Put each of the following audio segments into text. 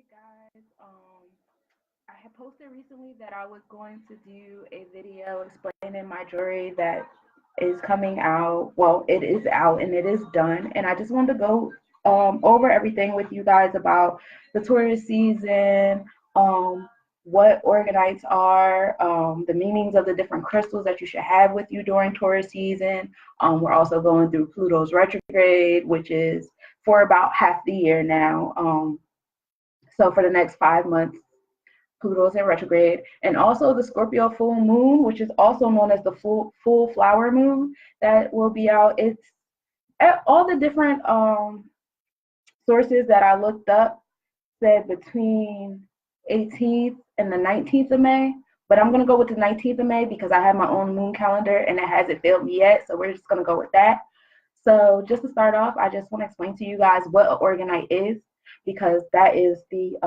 Guys, I had posted recently that I was going to do a video explaining my jewelry that is coming out. Well, it is out and it is done, and I just wanted to go over everything with you guys about the Taurus season, um, what organites are, the meanings of the different crystals that you should have with you during Taurus season. We're also going through Pluto's retrograde, which is for about half the year now. So for the next 5 months, Pluto's in retrograde, and also the Scorpio full moon, which is also known as the full flower moon, that will be out. It's all the different sources that I looked up said between 18th and the 19th of May. But I'm gonna go with the 19th of May because I have my own moon calendar and it hasn't failed me yet. So we're just gonna go with that. So just to start off, I just want to explain to you guys what an organite is, because that is the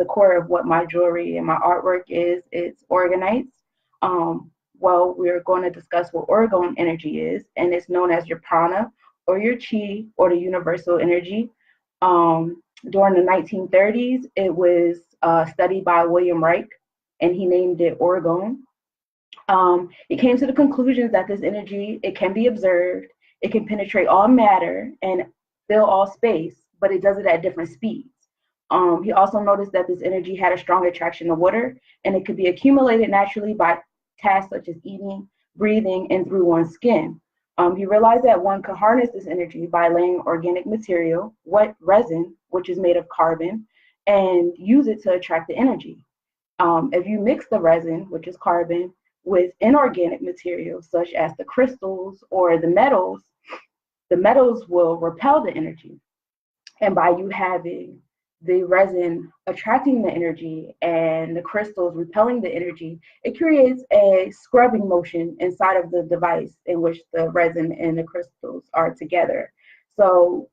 core of what my jewelry and my artwork is. It's organites. Well, we're going to discuss what orgone energy is, and it's known as your prana or your chi or the universal energy. During the 1930s, it was studied by William Reich, and he named it orgone. It came to the conclusions that this energy, it can be observed, it can penetrate all matter and fill all space, but it does it at different speeds. He also noticed that this energy had a strong attraction to water, and it could be accumulated naturally by tasks such as eating, breathing, and through one's skin. He realized that one could harness this energy by laying organic material, wet resin, which is made of carbon, and use it to attract the energy. If you mix the resin, which is carbon, with inorganic materials such as the crystals or the metals will repel the energy. And by you having the resin attracting the energy and the crystals repelling the energy, it creates a scrubbing motion inside of the device in which the resin and the crystals are together. So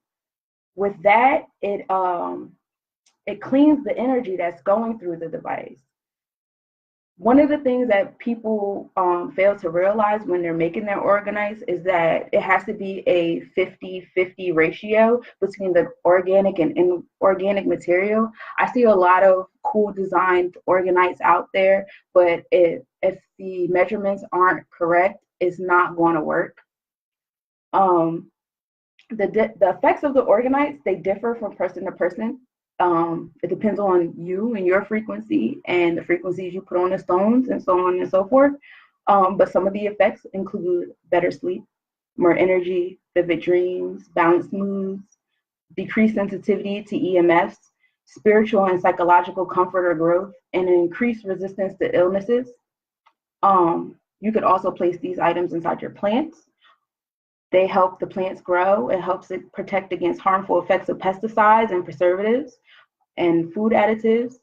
with that, it cleans the energy that's going through the device. One of the things that people fail to realize when they're making their organites is that it has to be a 50-50 ratio between the organic and inorganic material. I see a lot of cool designed organites out there, but if the measurements aren't correct, it's not going to work. The effects of the organites, they differ from person to person. It depends on you and your frequency and the frequencies you put on the stones and so on and so forth. But some of the effects include better sleep, more energy, vivid dreams, balanced moods, decreased sensitivity to EMFs, spiritual and psychological comfort or growth, and increased resistance to illnesses. You could also place these items inside your plants. They help the plants grow. It helps it protect against harmful effects of pesticides and preservatives and food additives.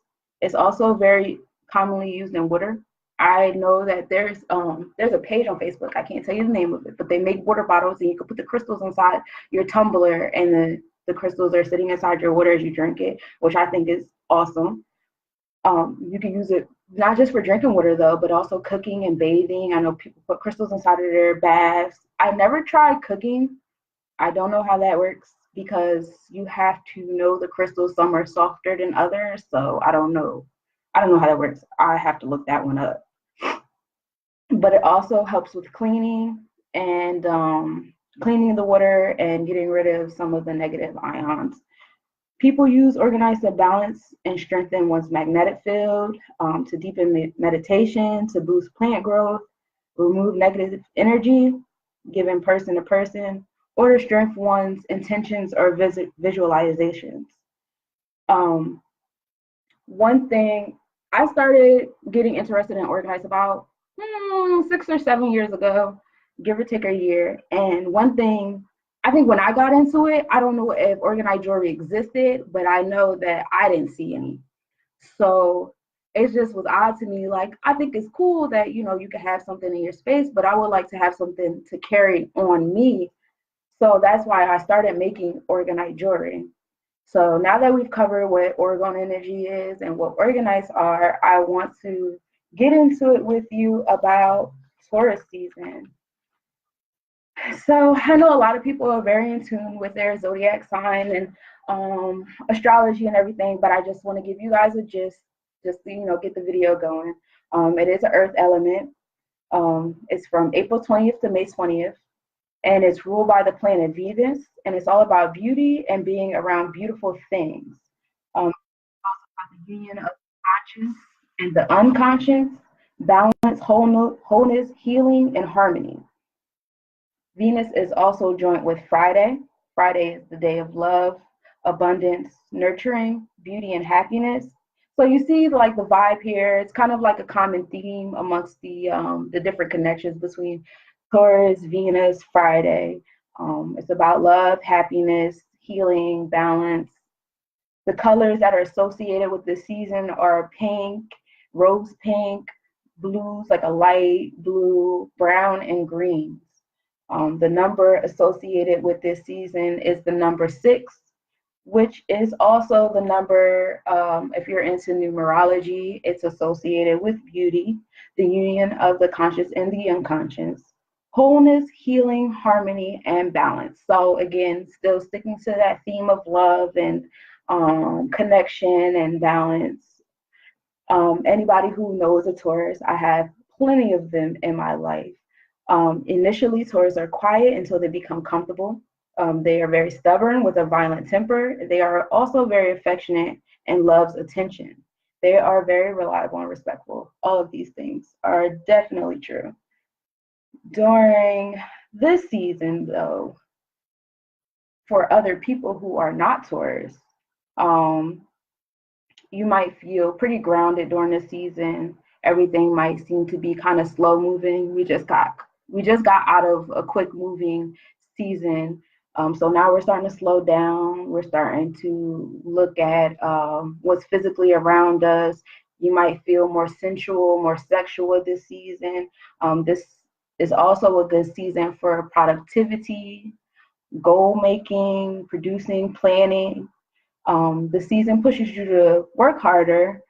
It's also very commonly used in water. I know that there's a page on Facebook. I can't tell you the name of it, but they make water bottles and you can put the crystals inside your tumbler, and the crystals are sitting inside your water as you drink it, which I think is awesome. You can use it not just for drinking water though, but also cooking and bathing. I know people put crystals inside of their baths. I never tried cooking. I don't know how that works because you have to know the crystals. Some are softer than others, so I don't know. I don't know how that works. I have to look that one up. But it also helps with cleaning and cleaning the water and getting rid of some of the negative ions. People use organites to balance and strengthen one's magnetic field, to deepen meditation, to boost plant growth, remove negative energy given person to person, or to strengthen one's intentions or visualizations. One thing, I started getting interested in organites about 6 or 7 years ago, give or take a year. And one thing, I think when I got into it, I don't know if organite jewelry existed, but I know that I didn't see any. So it just was odd to me. Like, I think it's cool that, you can have something in your space, but I would like to have something to carry on me. So that's why I started making organite jewelry. So now that we've covered what orgone energy is and what organites are, I want to get into it with you about Taurus season. So I know a lot of people are very in tune with their zodiac sign, and astrology and everything, but I just want to give you guys a gist, just to, get the video going. It is an earth element. It's from April 20th to May 20th, and it's ruled by the planet Venus, and it's all about beauty and being around beautiful things. Also about the union of the conscious and the unconscious, balance, wholeness, healing, and harmony. Venus is also joint with Friday. Friday is the day of love, abundance, nurturing, beauty, and happiness. So you see, like the vibe here, it's kind of like a common theme amongst the different connections between Taurus, Venus, Friday. It's about love, happiness, healing, balance. The colors that are associated with this season are pink, rose pink, blues like a light blue, brown, and greens. The number associated with this season is the number 6, which is also the number, if you're into numerology, it's associated with beauty, the union of the conscious and the unconscious, wholeness, healing, harmony, and balance. So again, still sticking to that theme of love and connection and balance. Anybody who knows a Taurus, I have plenty of them in my life. Initially, Taurus are quiet until they become comfortable. They are very stubborn with a violent temper. They are also very affectionate and loves attention. They are very reliable and respectful. All of these things are definitely true. During this season, though, for other people who are not Taurus, um, you might feel pretty grounded during the season. Everything might seem to be kind of slow moving. We just got out of a quick moving season. So now we're starting to slow down. We're starting to look at what's physically around us. You might feel more sensual, more sexual this season. This is also a good season for productivity, goal making, producing, planning. The season pushes you to work harder.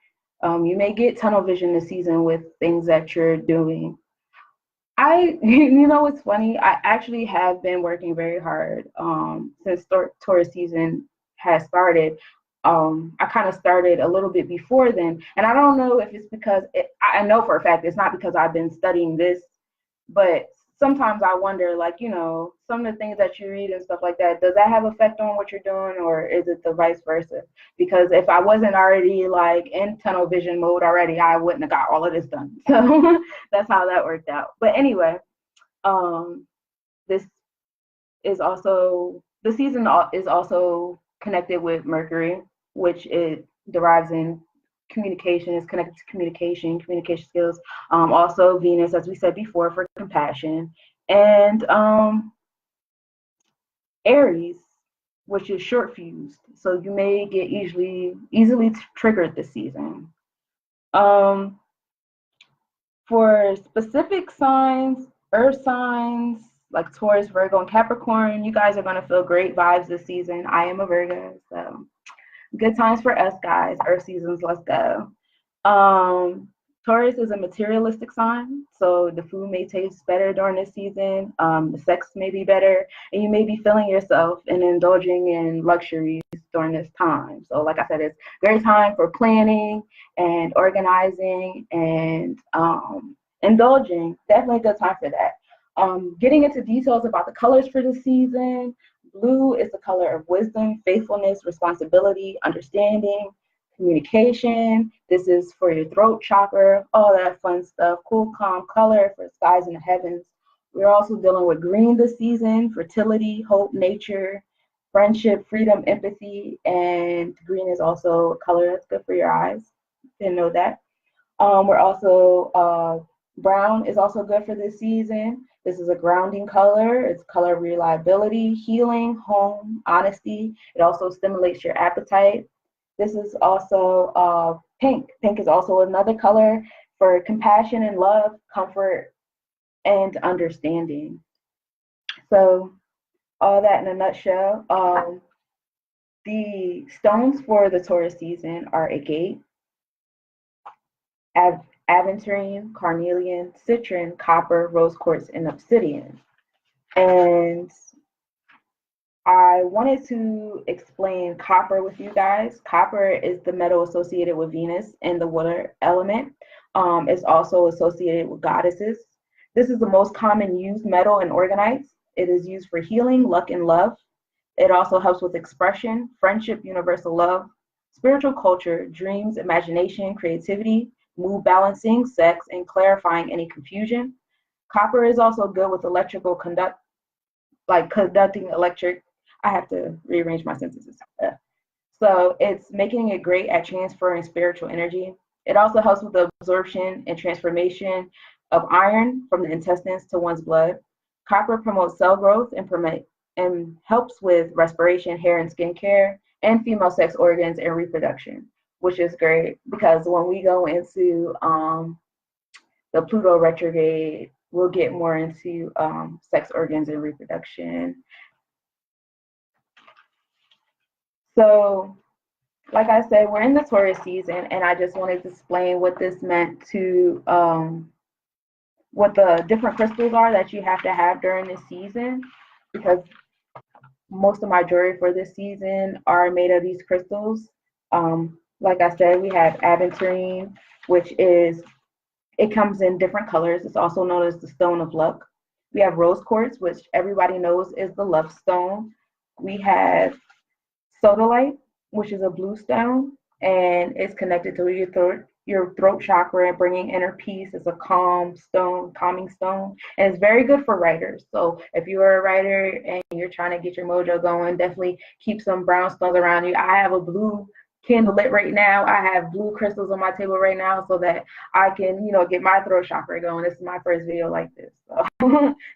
You may get tunnel vision this season with things that you're doing. What's funny? I actually have been working very hard since Taurus season has started. I kind of started a little bit before then, and I don't know if it's because I know for a fact it's not because I've been studying this, but sometimes I wonder, like, some of the things that you read and stuff like that, does that have effect on what you're doing, or is it the vice versa? Because if I wasn't already like in tunnel vision mode already, I wouldn't have got all of this done. So that's how that worked out. But anyway, this is also the season is also connected with Mercury, which it derives in communication, is connected to communication skills. Also Venus, as we said before, for compassion, and Aries, which is short fused. So you may get easily triggered this season. For specific signs, earth signs like Taurus, Virgo, and Capricorn, you guys are going to feel great vibes this season. I am a Virgo, so good times for us guys. Earth seasons, let's go. Taurus is a materialistic sign, so the food may taste better during this season. The sex may be better, and you may be feeling yourself and indulging in luxuries during this time. So, like I said, it's a great time for planning and organizing and indulging. Definitely a good time for that. Getting into details about the colors for the season. Blue is the color of wisdom, faithfulness, responsibility, understanding, communication. This is for your throat chakra, all that fun stuff. Cool, calm color for skies and the heavens. We're also dealing with green this season, fertility, hope, nature, friendship, freedom, empathy, and green is also a color that's good for your eyes. Didn't know that. We're also, brown is also good for this season. This is a grounding color. It's color of reliability, healing, home, honesty. It also stimulates your appetite. This is also pink. Pink is also another color for compassion and love, comfort, and understanding. So all that in a nutshell. The stones for the Taurus season are agate, aventurine, carnelian, citron, copper, rose quartz, and obsidian. And I wanted to explain copper with you guys. Copper is the metal associated with Venus and the water element. It's also associated with goddesses. This is the most common used metal in organites. It is used for healing, luck, and love. It also helps with expression, friendship, universal love, spiritual culture, dreams, imagination, creativity, mood balancing, sex, and clarifying any confusion. Copper is also good with electrical conduct, like conducting electric. I have to rearrange my sentences. So it's making it great at transferring spiritual energy. It also helps with the absorption and transformation of iron from the intestines to one's blood. Copper promotes cell growth and helps with respiration, hair and skin care, and female sex organs and reproduction, which is great because when we go into the Pluto retrograde, we'll get more into sex organs and reproduction. So, like I said, we're in the Taurus season, and I just wanted to explain what this meant to what the different crystals are that you have to have during this season, because most of my jewelry for this season are made of these crystals. Like I said, we have aventurine, which is, it comes in different colors. It's also known as the stone of luck. We have rose quartz, which everybody knows is the love stone. We have sodalite, which is a blue stone, and it's connected to your throat chakra and bringing inner peace. It's a calming stone, and it's very good for writers. So if you are a writer and you're trying to get your mojo going, definitely keep some brown stones around you. I have a blue candle lit right now. I have blue crystals on my table right now so that I can, get my throat chakra going. This is my first video like this, so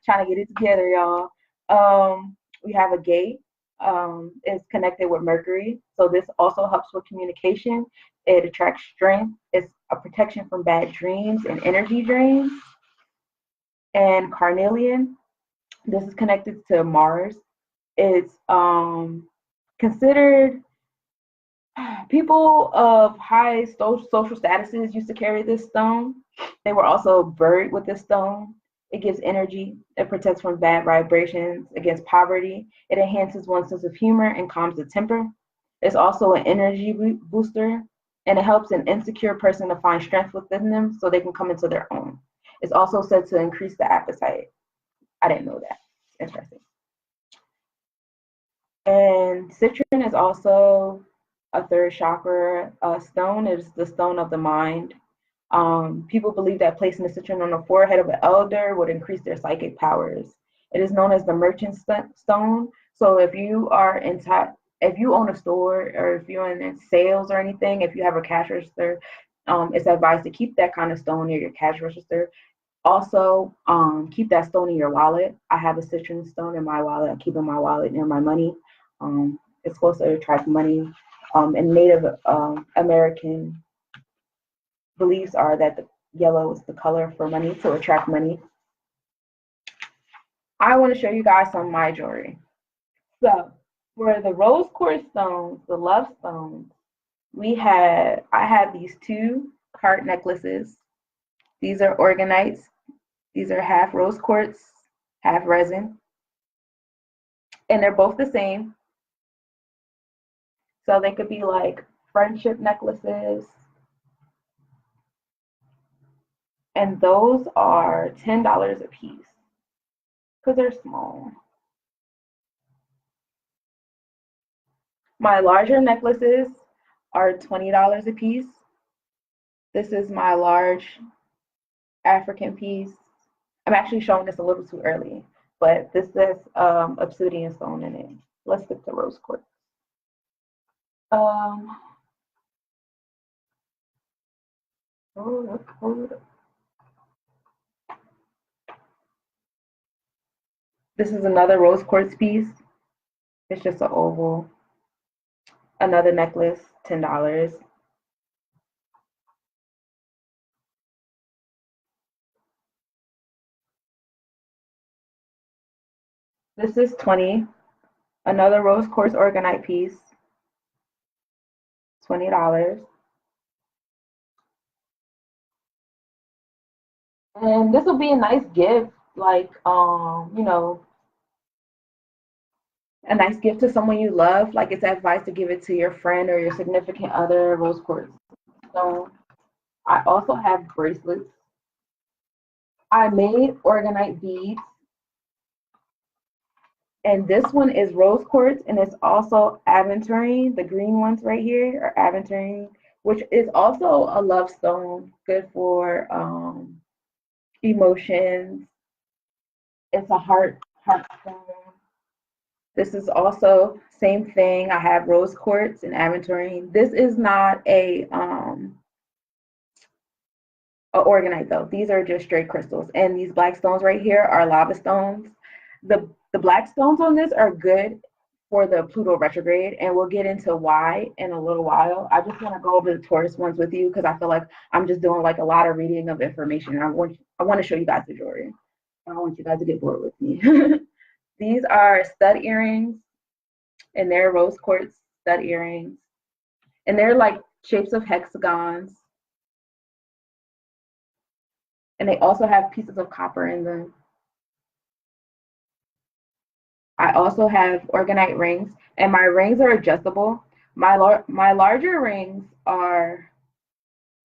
trying to get it together, y'all. We have a gate. Is connected with Mercury. So this also helps with communication. It attracts strength. It's a protection from bad dreams and energy drains. And carnelian, this is connected to Mars. It's considered, people of high social statuses used to carry this stone. They were also buried with this stone. It gives energy. It protects from bad vibrations, against poverty. It enhances one's sense of humor and calms the temper. It's also an energy booster, and it helps an insecure person to find strength within them so they can come into their own. It's also said to increase the appetite. I didn't know that. It's interesting. And citrine is also a third chakra stone. It's the stone of the mind. People believe that placing the citrine on the forehead of an elder would increase their psychic powers. It is known as the merchant stone. So if you own a store, or if you're in sales or anything, if you have a cash register, it's advised to keep that kind of stone near your cash register. Also, keep that stone in your wallet. I have a citrine stone in my wallet. I keep in my wallet near my money. It's supposed to attract money. And Native American beliefs are that the yellow is the color for money, to attract money. I want to show you guys some of my jewelry. So for the rose quartz stones, the love stones, I have these two heart necklaces. These are organites. These are half rose quartz, half resin. And they're both the same. So they could be like friendship necklaces. And those are $10 a piece because they're small. My larger necklaces are $20 a piece. This is my large African piece. I'm actually showing this a little too early, but this is obsidian stone in it. Let's stick to rose quartz. Hold up. This is another rose quartz piece. It's just an oval. Another necklace, $10. This is 20. Another rose quartz organite piece, $20. And this will be a nice gift, like a nice gift to someone you love. Like it's advice to give it to your friend or your significant other, rose quartz. So I also have bracelets. I made organite beads, and this one is rose quartz, and it's also aventurine. The green ones right here are aventurine, which is also a love stone, good for emotions. It's a heart stone. This is also same thing. I have rose quartz and aventurine. This is not a organite though. These are just straight crystals. And these black stones right here are lava stones. The black stones on this are good for the Pluto retrograde, and we'll get into why in a little while. I just want to go over the Taurus ones with you because I feel like I'm just doing like a lot of reading of information. I want to show you guys the jewelry. I don't want you guys to get bored with me. These are stud earrings, and they're rose quartz stud earrings, and they're like shapes of hexagons. And they also have pieces of copper in them. I also have organite rings, and my rings are adjustable. My larger rings are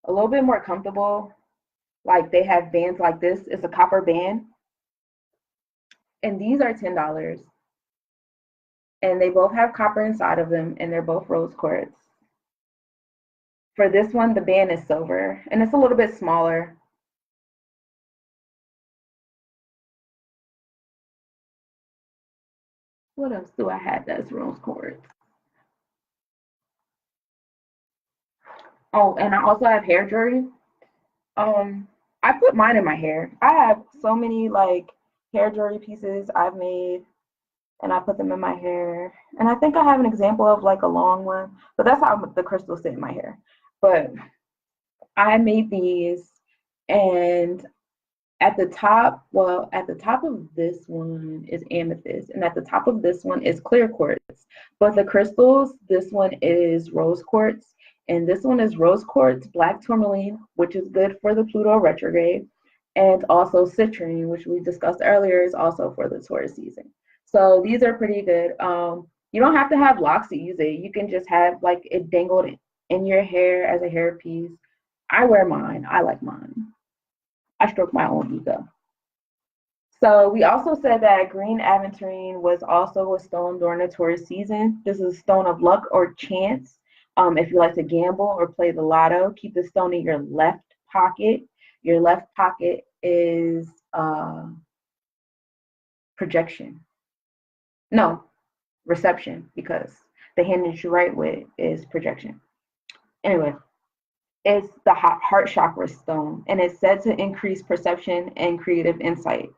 a little bit more comfortable. Like they have bands like this. It's a copper band, and these are $10. And they both have copper inside of them, and they're both rose quartz. For this one, the band is silver, and it's a little bit smaller. What else do I have that's rose quartz? Oh, and I also have hair jewelry. I put mine in my hair. I have so many like hair jewelry pieces I've made, and I put them in my hair. And I think I have an example of like a long one, but that's how the crystals sit in my hair. But I made these, and at the top, well, at the top of this one is amethyst, and at the top of this one is clear quartz. But the crystals, this one is rose quartz, and this one is rose quartz, black tourmaline, which is good for the Pluto retrograde, and also citrine, which we discussed earlier, is also for the Taurus season. So these are pretty good. You don't have to have locks to use it. You can just have like it dangled in your hair as a hairpiece. I wear mine. I like mine. I stroke my own ego. So we also said that green aventurine was also a stone during the Taurus season. This is a stone of luck or chance. If you like to gamble or play the lotto, keep the stone in your left pocket. Your left pocket is projection. No, reception, because the hand that you write with is projection. Anyway, it's the heart chakra stone, and it's said to increase perception and creative insight.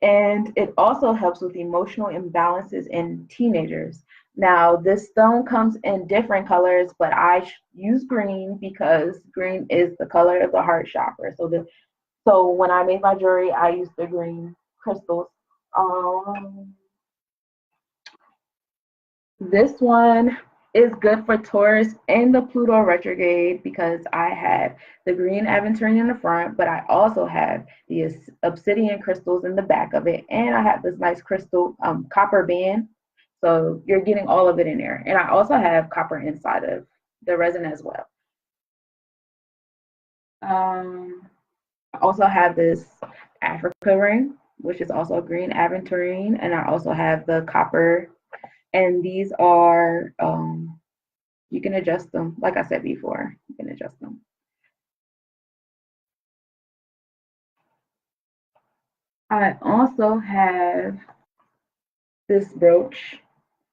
And it also helps with emotional imbalances in teenagers. Now, this stone comes in different colors, but I use green because green is the color of the heart chakra. So when I made my jewelry, I used the green crystals. This one is good for Taurus and the Pluto retrograde because I have the green aventurine in the front, but I also have the obsidian crystals in the back of it, and I have this nice crystal copper band. So you're getting all of it in there. And I also have copper inside of the resin as well. I also have this Africa ring, which is also green aventurine, and I also have the copper. And these are, you can adjust them. Like I said before, you can adjust them. I also have this brooch.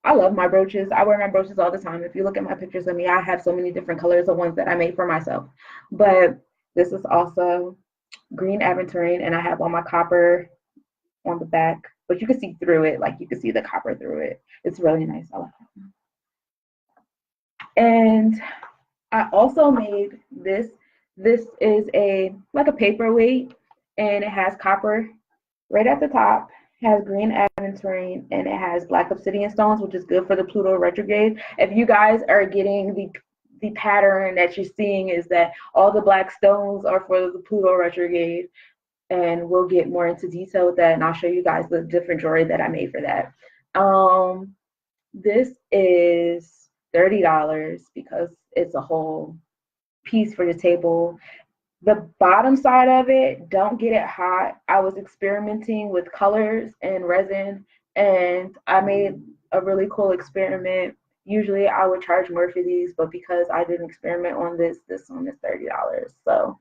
I love my brooches. I wear my brooches all the time. If you look at my pictures of me, I have so many different colors of ones that I made for myself. But this is also green aventurine, and I have all my copper on the back, but you can see through it. Like you can see the copper through it. It's really nice. I like it. And I also made this. This is like a paperweight, and it has copper right at the top, has green aventurine, and it has black obsidian stones, which is good for the Pluto retrograde. If you guys are getting the pattern that you're seeing is that all the black stones are for the Pluto retrograde, and we'll get more into detail with that, and I'll show you guys the different jewelry that I made for that. This is $30 because it's a whole piece for the table. The bottom side of it, don't get it hot. I was experimenting with colors and resin, and I made a really cool experiment. Usually I would charge more for these, but because I did an experiment on this one is $30. So,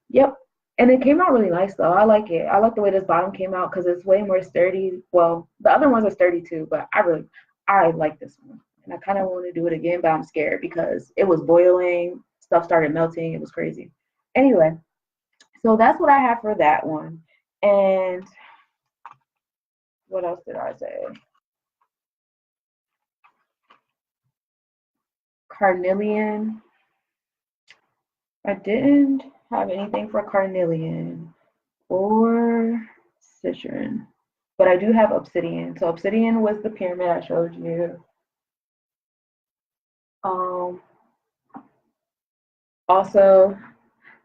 yep. And it came out really nice though. I like it. I like the way this bottom came out because it's way more sturdy. Well, the other ones are sturdy too, but I like this one. And I kind of want to do it again, but I'm scared because it was boiling, stuff started melting, it was crazy. Anyway, so that's what I have for that one. And what else did I say? Carnelian. I didn't have anything for carnelian or citrine, but I do have obsidian. So obsidian was the pyramid I showed you. Um, Also,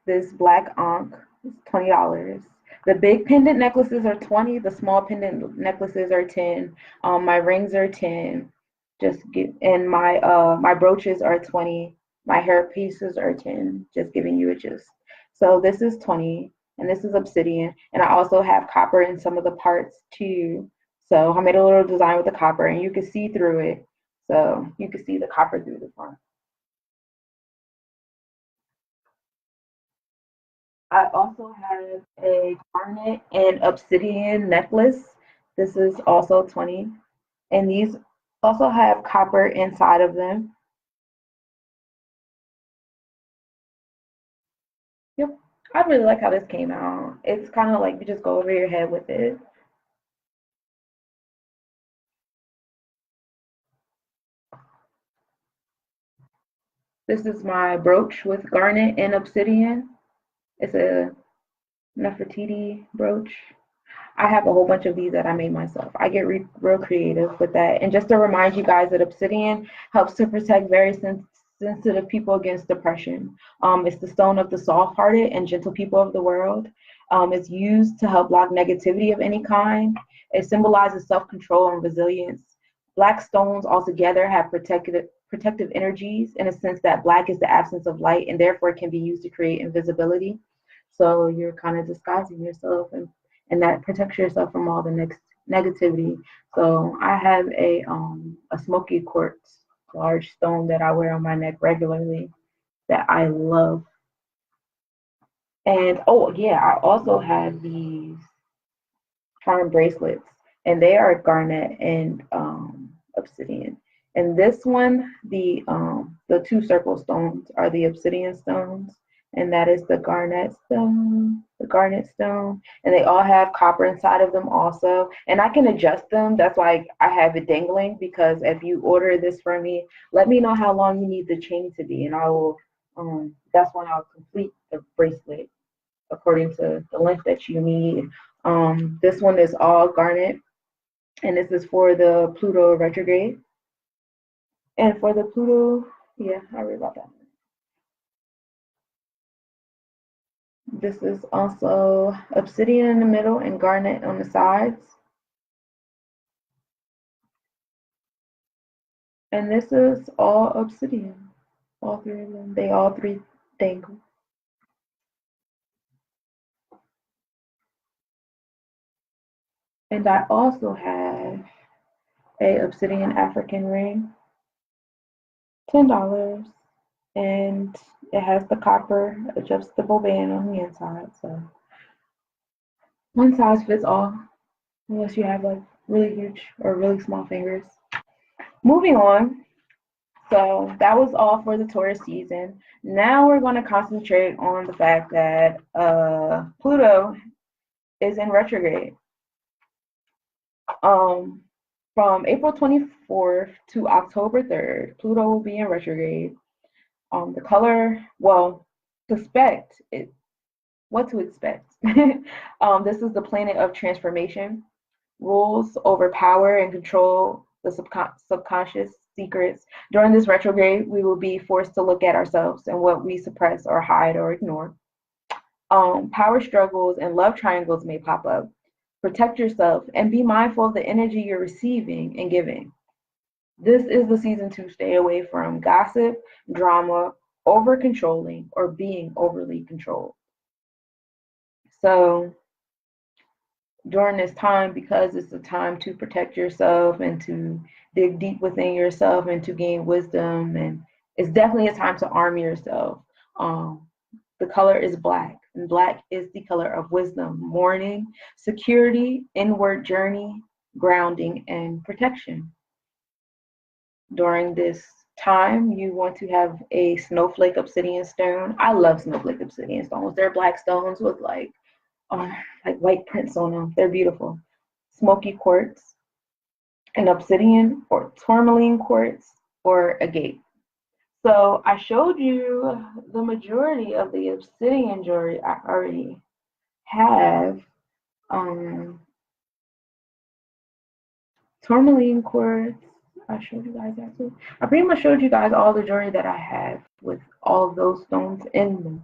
this black ankh is $20. The big pendant necklaces are 20. The small pendant necklaces are 10. My rings are 10. And my brooches are 20. My hair pieces are 10. Just giving you a gist. So this is 20, and this is obsidian. And I also have copper in some of the parts too. So I made a little design with the copper, and you can see through it. So you can see the copper through the front. I also have a garnet and obsidian necklace. This is also 20. And these also have copper inside of them. Yep. I really like how this came out. It's kind of like you just go over your head with it. This is my brooch with garnet and obsidian. It's a Nefertiti brooch. I have a whole bunch of these that I made myself. I get real creative with that. And just to remind you guys that obsidian helps to protect very sensitive people against depression. It's the stone of the soft hearted and gentle people of the world. It's used to help block negativity of any kind. It symbolizes self control and resilience. Black stones altogether have protective energies in a sense that black is the absence of light and therefore can be used to create invisibility. So you're kind of disguising yourself and that protects yourself from all the next negativity. So I have a smoky quartz large stone that I wear on my neck regularly that I love. And oh yeah, I also have these charm bracelets, and they are garnet and obsidian. And this one, the two circle stones are the obsidian stones, and that is the garnet stone, and they all have copper inside of them also. And I can adjust them. That's why I have it dangling because if you order this from me, let me know how long you need the chain to be, and I will. That's when I'll complete the bracelet according to the length that you need. This one is all garnet, and this is for the Pluto retrograde. And for the Pluto, yeah, I read about that. This is also obsidian in the middle and garnet on the sides. And this is all obsidian. All three of them. They all three dangle. And I also have a obsidian African ring, $10. And it has the copper adjustable band on the inside. So one size fits all, unless you have like really huge or really small fingers. Moving on. So that was all for the Taurus season. Now we're going to concentrate on the fact that Pluto is in retrograde. Um, from April 24th to October 3rd, Pluto will be in retrograde. The color, well, suspect it, what to expect. This is the planet of transformation, rules over power and control the subconscious secrets. During this retrograde, we will be forced to look at ourselves and what we suppress or hide or ignore. Power struggles and love triangles may pop up. Protect yourself and be mindful of the energy you're receiving and giving. This is the season to stay away from gossip, drama, over controlling, or being overly controlled. So during this time, because it's a time to protect yourself and to dig deep within yourself and to gain wisdom, and it's definitely a time to arm yourself. Um, the color is black, and black is the color of wisdom, mourning, security, inward journey, grounding, and protection. During this time, you want to have a snowflake obsidian stone. I love snowflake obsidian stones. They're black stones with uh, like white prints on them. They're beautiful. Smoky quartz, an obsidian or tourmaline quartz, or agate. So I showed you the majority of the obsidian jewelry I already have. Um, Tourmaline quartz. I showed you guys that too. I pretty much showed you guys all the jewelry that I have with all of those stones in them.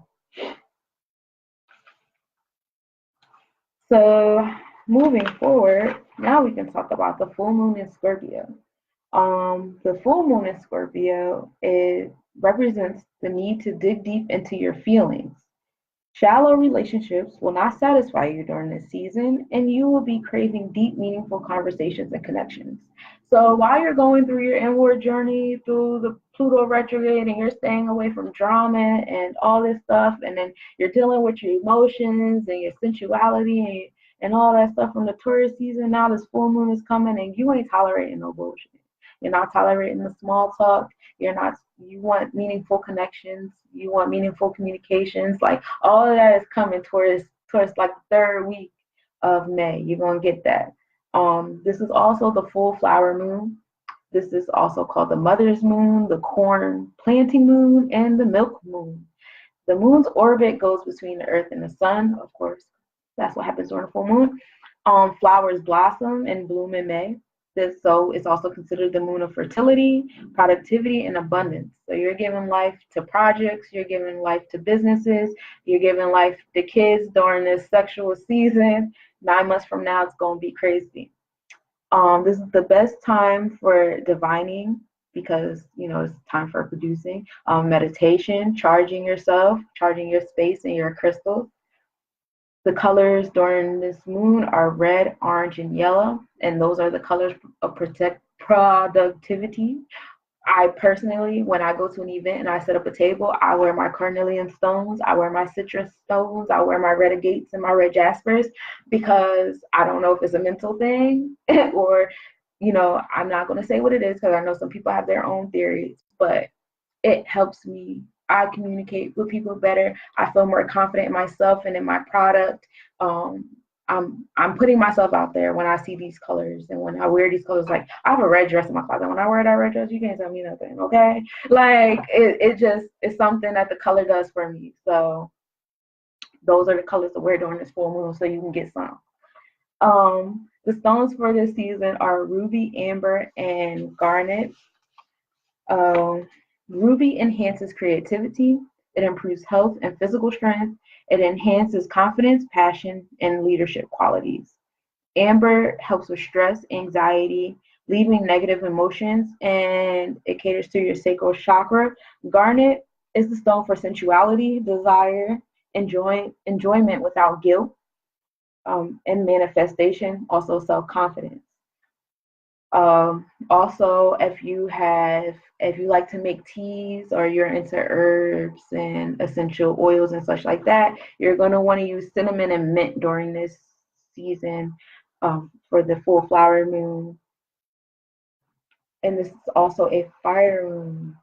So moving forward, now we can talk about the full moon in Scorpio. The full moon in Scorpio, it represents the need to dig deep into your feelings. Shallow relationships will not satisfy you during this season, and you will be craving deep, meaningful conversations and connections. So while you're going through your inward journey through the Pluto retrograde and you're staying away from drama and all this stuff, and then you're dealing with your emotions and your sensuality and all that stuff from the Taurus season, now this full moon is coming and you ain't tolerating no bullshit. You're not tolerating the small talk. You're not, you want meaningful connections. You want meaningful communications. Like all of that is coming towards like the third week of May. You're gonna get that. This is also the full flower moon. This is also called the mother's moon, the corn planting moon, and the milk moon. The moon's orbit goes between the earth and the sun, of course. That's what happens during the full moon. Flowers blossom and bloom in May. So it's also considered the moon of fertility, productivity, and abundance. So you're giving life to projects, you're giving life to businesses, you're giving life to kids during this sexual season. 9 months from now, it's going to be crazy. This is the best time for divining because it's time for producing. Meditation, charging yourself, charging your space and your crystals. The colors during this moon are red, orange, and yellow, and those are the colors of productivity. I personally, when I go to an event and I set up a table, I wear my carnelian stones, I wear my citrus stones, I wear my red agates and my red jaspers because I don't know if it's a mental thing or, I'm not going to say what it is because I know some people have their own theories, but it helps me. I communicate with people better. I feel more confident in myself and in my product. I'm putting myself out there when I see these colors and when I wear these colors. Like I have a red dress in my closet. When I wear that red dress, you can't tell me nothing, okay? Like it just it's something that the color does for me. So those are the colors to wear during this full moon, so you can get some. The stones for this season are ruby, amber, and garnet. Um, Ruby enhances creativity. It improves health and physical strength. It enhances confidence, passion, and leadership qualities. Amber helps with stress, anxiety, leaving negative emotions, and it caters to your sacral chakra. Garnet is the stone for sensuality, desire, enjoyment without guilt, and manifestation, also self-confidence. Also, if you like to make teas or you're into herbs and essential oils and such like that, you're going to want to use cinnamon and mint during this season for the full flower moon. And this is also a fire moon.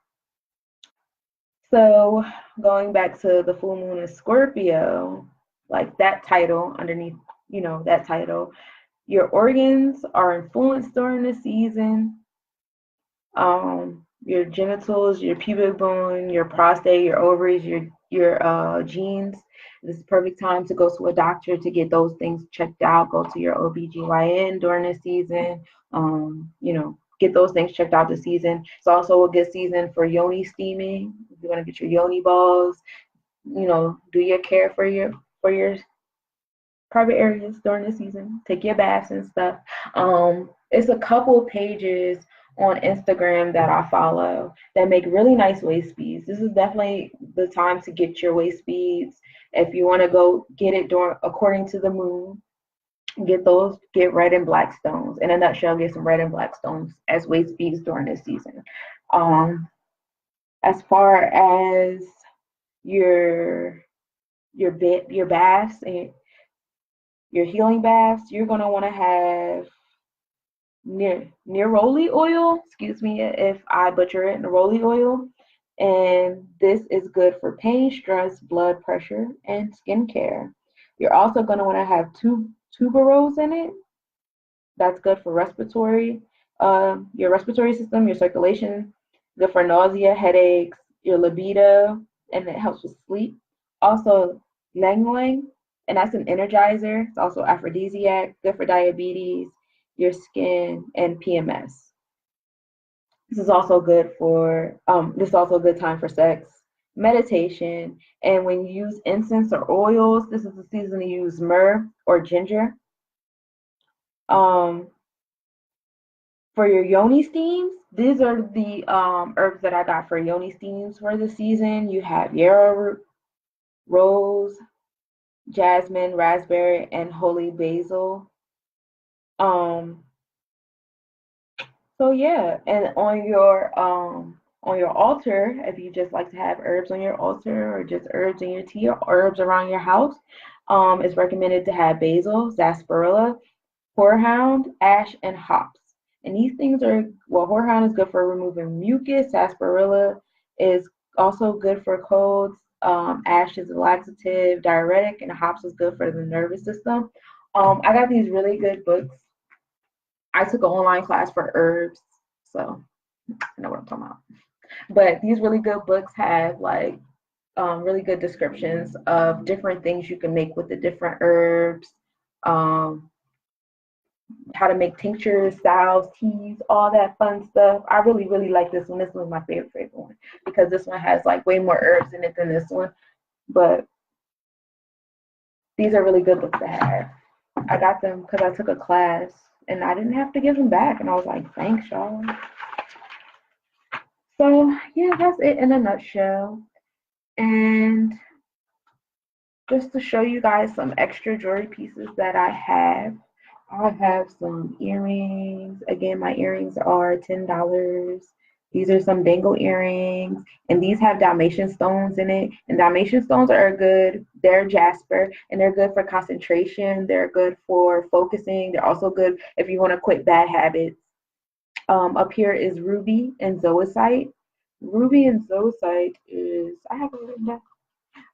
So going back to the full moon in Scorpio, like that title underneath, that title, your organs are influenced during the season. Your genitals, your pubic bone, your prostate, your ovaries, your genes. This is the perfect time to go to a doctor to get those things checked out. Go to your OBGYN during the season. Get those things checked out this season. It's also a good season for yoni steaming. If you want to get your yoni balls, do your care for your private areas during the season. Take your baths and stuff. It's a couple pages on Instagram that I follow that make really nice waist beads. This is definitely the time to get your waist beads. If you want to go get it during according to the moon, get those, get red and black stones. In a nutshell, get some red and black stones as waist beads during this season. Um, as far as your your baths and your healing baths, you're gonna want to have neroli oil. Excuse me if I butcher it. Neroli oil, and this is good for pain, stress, blood pressure, and skincare. You're also gonna want to have tuberose in it. That's good for your respiratory system, your circulation, good for nausea, headaches, your libido, and it helps with sleep. Also, ylang ylang, and that's an energizer. It's also aphrodisiac, good for diabetes, your skin, and PMS. This is also good for this is also a good time for sex, meditation, and when you use incense or oils, this is the season to use myrrh or ginger. Um, For your yoni steams, these are the herbs that I got for yoni steams for the season. You have yarrow root, rose, jasmine, raspberry, and holy basil. Um, so yeah, and on your altar, if you just like to have herbs on your altar or just herbs in your tea or herbs around your house, it's recommended to have basil, sarsaparilla, horehound, ash, and hops. And these things are, well, horehound is good for removing mucus. Sarsaparilla is also good for colds. Ash is a laxative, diuretic, and hops is good for the nervous system. I got these really good books. I took an online class for herbs, so I know what I'm talking about. But these really good books have like really good descriptions of different things you can make with the different herbs. Um, how to make tinctures, salves, teas, all that fun stuff. I really, really like this one. This one's my favorite one because this one has like way more herbs in it than this one. But these are really good books to have. I got them because I took a class and I didn't have to give them back. And I was like, thanks, y'all. So, yeah, that's it in a nutshell. And just to show you guys some extra jewelry pieces that I have some earrings. Again, my earrings are $10. These are some dangle earrings, and these have Dalmatian stones in it. And Dalmatian stones are good. They're jasper, and they're good for concentration. They're good for focusing. They're also good if you want to quit bad habits. Up here is ruby and zoisite. Ruby and zoisite is, I have it written down.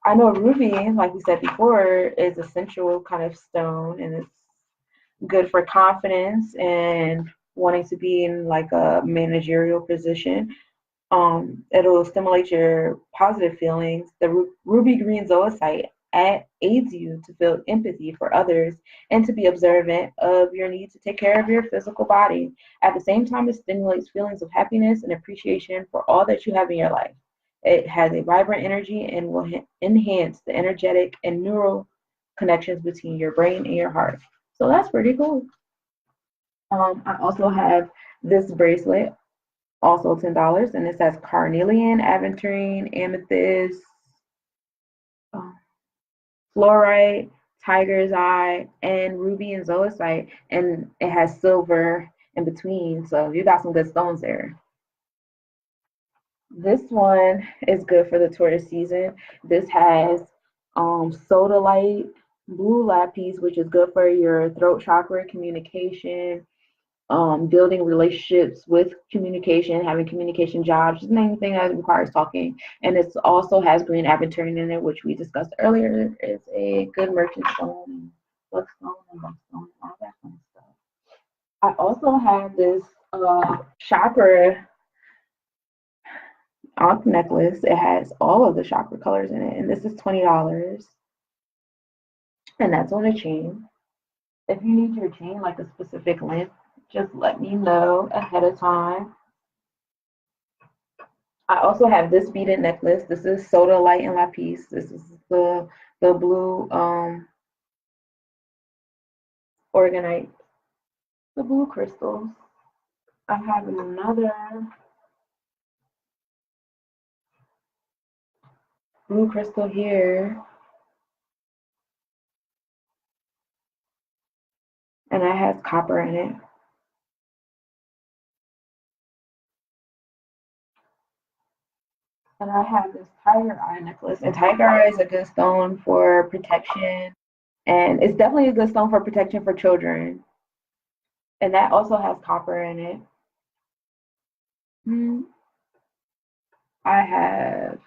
I know ruby, like we said before, is a sensual kind of stone, and it's good for confidence and wanting to be in like a managerial position. It'll stimulate your positive feelings. The ruby green zoisite aids you to feel empathy for others and to be observant of your need to take care of your physical body. At the same time, it stimulates feelings of happiness and appreciation for all that you have in your life. It has a vibrant energy and will enhance the energetic and neural connections between your brain and your heart. So that's pretty cool. I also have this bracelet, also $10, and it says carnelian, aventurine, amethyst, uh, fluorite, tiger's eye, and ruby and zoisite, and it has silver in between. So you got some good stones there. This one is good for the Taurus season. This has sodalite, blue lapis, which is good for your throat chakra, communication, building relationships with communication, having communication jobs, just anything that requires talking. And it also has green aventurine in it, which we discussed earlier. It's a good merchant stone, luck stone, and luck stone, all that fun stuff. I also have this chakra necklace. It has all of the chakra colors in it, and this is $20, and that's on a chain. If you need your chain like a specific length, just let me know ahead of time. I also have this beaded necklace. This is Soda Light and Lapis. This is the blue organite the blue crystals. I have another blue crystal here, and it has copper in it. And I have this tiger eye necklace, and tiger eye is a good stone for protection, and it's definitely a good stone for protection for children. And that also has copper in it. I have,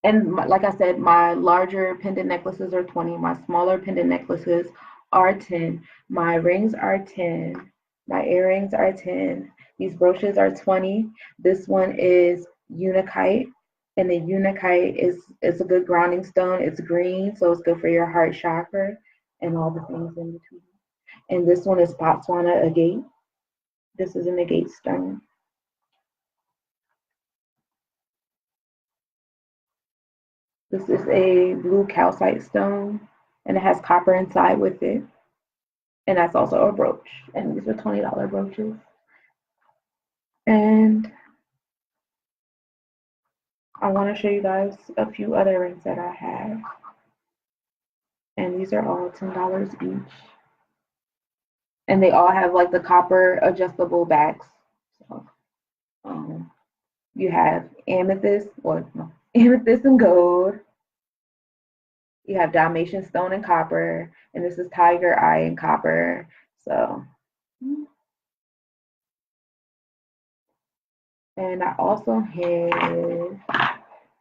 and like I said, my larger pendant necklaces are 20. My smaller pendant necklaces are 10. My rings are 10. My earrings are 10. These brooches are 20. This one is unakite, and the unakite is a good grounding stone. It's green, so it's good for your heart chakra and all the things in between. And this one is Botswana agate. This is an agate stone. This is a blue calcite stone, and it has copper inside with it. And that's also a brooch. And these are $20 brooches. And I want to show you guys a few other rings that I have. And these are all $10 each. And they all have like the copper adjustable backs. So, you have amethyst, or no, amethyst and gold. You have Dalmatian stone and copper, and this is tiger eye and copper. So, and I also have,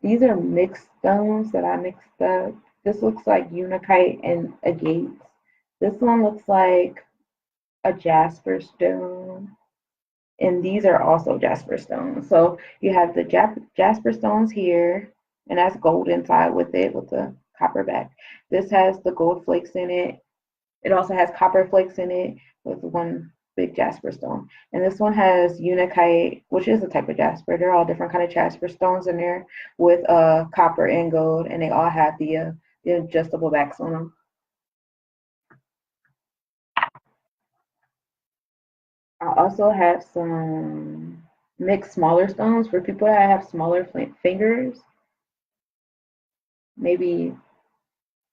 these are mixed stones that I mixed up. This looks like unakite and agate. This one looks like a jasper stone. And these are also jasper stones. So you have the jasper stones here, and that's gold inside with it, with the copper back. This has the gold flakes in it. It also has copper flakes in it with one big jasper stone. And this one has unakite, which is a type of jasper. They're all different kind of jasper stones in there with copper and gold, and they all have the adjustable backs on them. I also have some mixed smaller stones for people that have smaller fingers. Maybe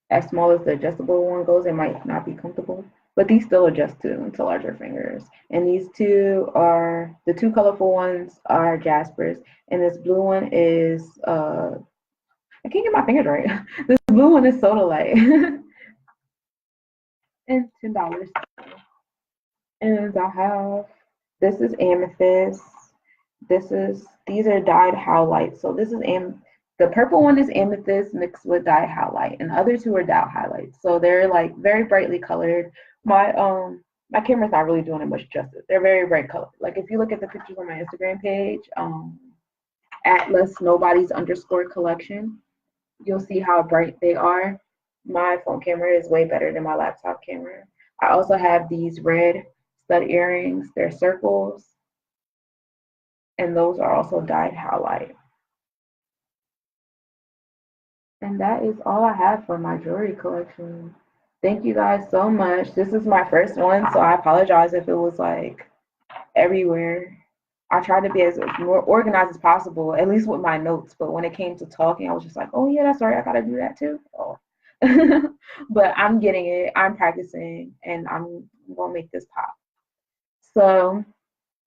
as small as the adjustable one goes, it might not be comfortable, but these still adjust to larger fingers. And these two are, the two colorful ones are jaspers, and this blue one is, I can't get my fingers right. This blue one is sodalite. And $10. And I have, this is amethyst. These are dyed howlite. So this is the purple one is amethyst mixed with dyed howlite, and the other two are dyed highlights. So they're like very brightly colored. My camera's not really doing it much justice. They're very bright colored. Like if you look at the pictures on my Instagram page, Atlas Nobodies _ collection, you'll see how bright they are. My phone camera is way better than my laptop camera. I also have these red stud earrings. They're circles, and those are also dyed howlite. And that is all I have for my jewelry collection. Thank you guys so much. This is my first one, so I apologize if it was like everywhere. I tried to be as more organized as possible, at least with my notes. But when it came to talking, I was just like, oh yeah, that's right, I gotta do that too. Oh. But I'm getting it. I'm practicing, and I'm gonna make this pop. So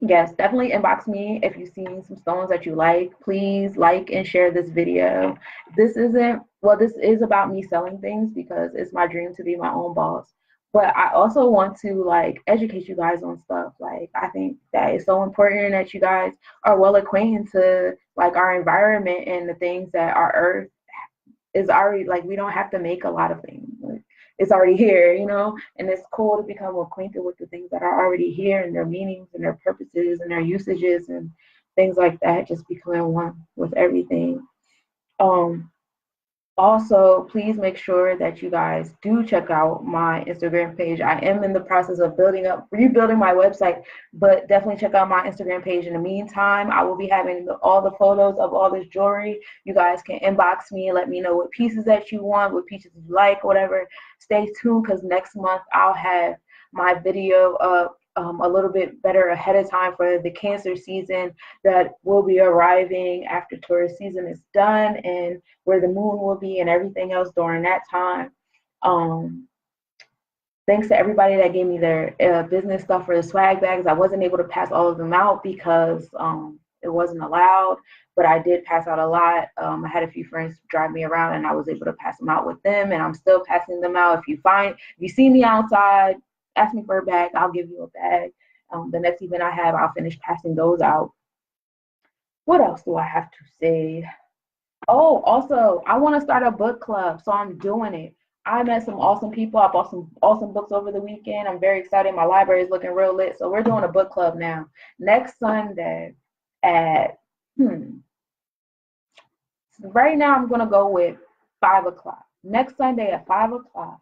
yes, definitely inbox me if you've seen some stones that you like. Please like and share this video. This isn't, well, this is about me selling things because it's my dream to be my own boss. But I also want to like educate you guys on stuff. Like I think that it's so important that you guys are well acquainted to like our environment and the things that our earth is already, like we don't have to make a lot of things. Like, it's already here, you know, and it's cool to become acquainted with the things that are already here and their meanings and their purposes and their usages and things like that. Just becoming one with everything. Also, please make sure that you guys do check out my Instagram page. I am in the process of rebuilding my website, but definitely check out my Instagram page. In the meantime, I will be having all the photos of all this jewelry. You guys can inbox me and let me know what pieces that you want, what pieces you like, whatever. Stay tuned because next month I'll have my video up a little bit better ahead of time for the Cancer season that will be arriving after Taurus season is done, and where the moon will be and everything else during that time. Thanks to everybody that gave me their business stuff for the swag bags. I wasn't able to pass all of them out because it wasn't allowed, but I did pass out a lot. I had a few friends drive me around, and I was able to pass them out with them, and I'm still passing them out. If you see me outside, ask me for a bag, I'll give you a bag. The next event I have, I'll finish passing those out. What else do I have to say? Oh, also, I want to start a book club, so I'm doing it. I met some awesome people. I bought some awesome books over the weekend. I'm very excited. My library is looking real lit, so we're doing a book club now. Next Sunday at right now I'm gonna go with 5 o'clock. Next Sunday at 5 o'clock.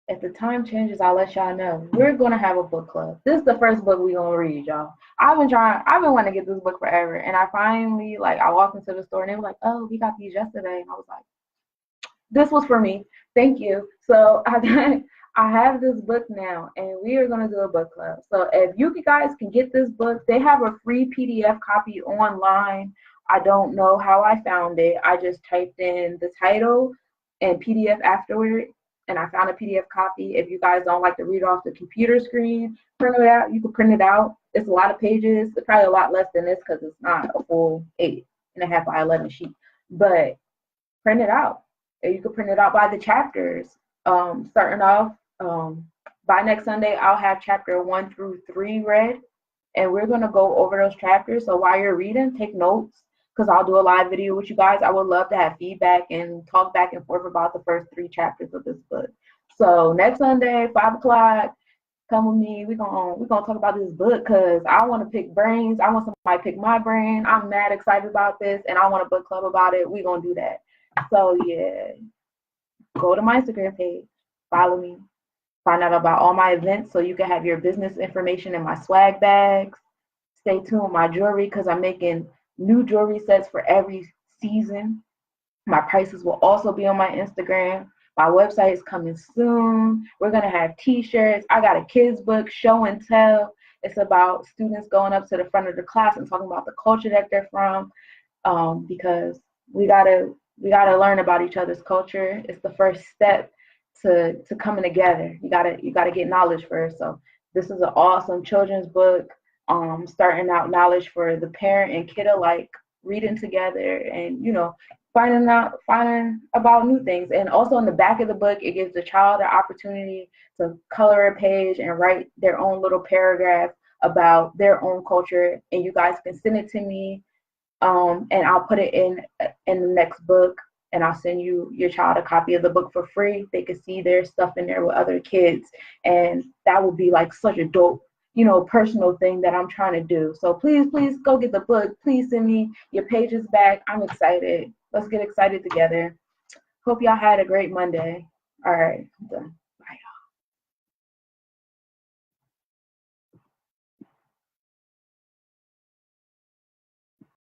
If the time changes, I'll let y'all know. We're gonna have a book club. This is the first book we're gonna read, y'all. I've been wanting to get this book forever. And I finally, I walked into the store and they were like, oh, we got these yesterday. And I was like, this was for me. Thank you. So I have this book now, and we are gonna do a book club. So if you guys can get this book, they have a free PDF copy online. I don't know how I found it. I just typed in the title and PDF afterward, and I found a PDF copy. If you guys don't like to read off the computer screen, print it out. You can print it out. It's a lot of pages. It's probably a lot less than this because it's not a full 8.5 by 11 sheet. But print it out. And you can print it out by the chapters. Starting off, by next Sunday, I'll have chapter 1 through 3 read. And we're going to go over those chapters. So while you're reading, take notes, because I'll do a live video with you guys. I would love to have feedback and talk back and forth about the first 3 chapters of this book. So next Sunday, 5 o'clock, come with me. We're gonna talk about this book because I want to pick brains. I want somebody to pick my brain. I'm mad excited about this, and I want a book club about it. We're going to do that. So yeah, go to my Instagram page, follow me, find out about all my events so you can have your business information in my swag bags. Stay tuned with my jewelry because I'm making new jewelry sets for every season. My prices will also be on my Instagram. My website is coming soon. We're going to have t-shirts. I got a kids book, show and tell. It's about students going up to the front of the class and talking about the culture that they're from, because we gotta learn about each other's culture. It's the first step to coming together. You gotta get knowledge first. So this is an awesome children's book, starting out knowledge for the parent and kid alike, reading together and finding about new things. And also in the back of the book, it gives the child the opportunity to color a page and write their own little paragraph about their own culture. And you guys can send it to me, and I'll put it in the next book, and I'll send your child a copy of the book for free. They can see their stuff in there with other kids, and that would be like such a dope, personal thing that I'm trying to do. So please go get the book. Please send me your pages back. I'm excited. Let's get excited together. Hope y'all had a great Monday. All right, I'm done.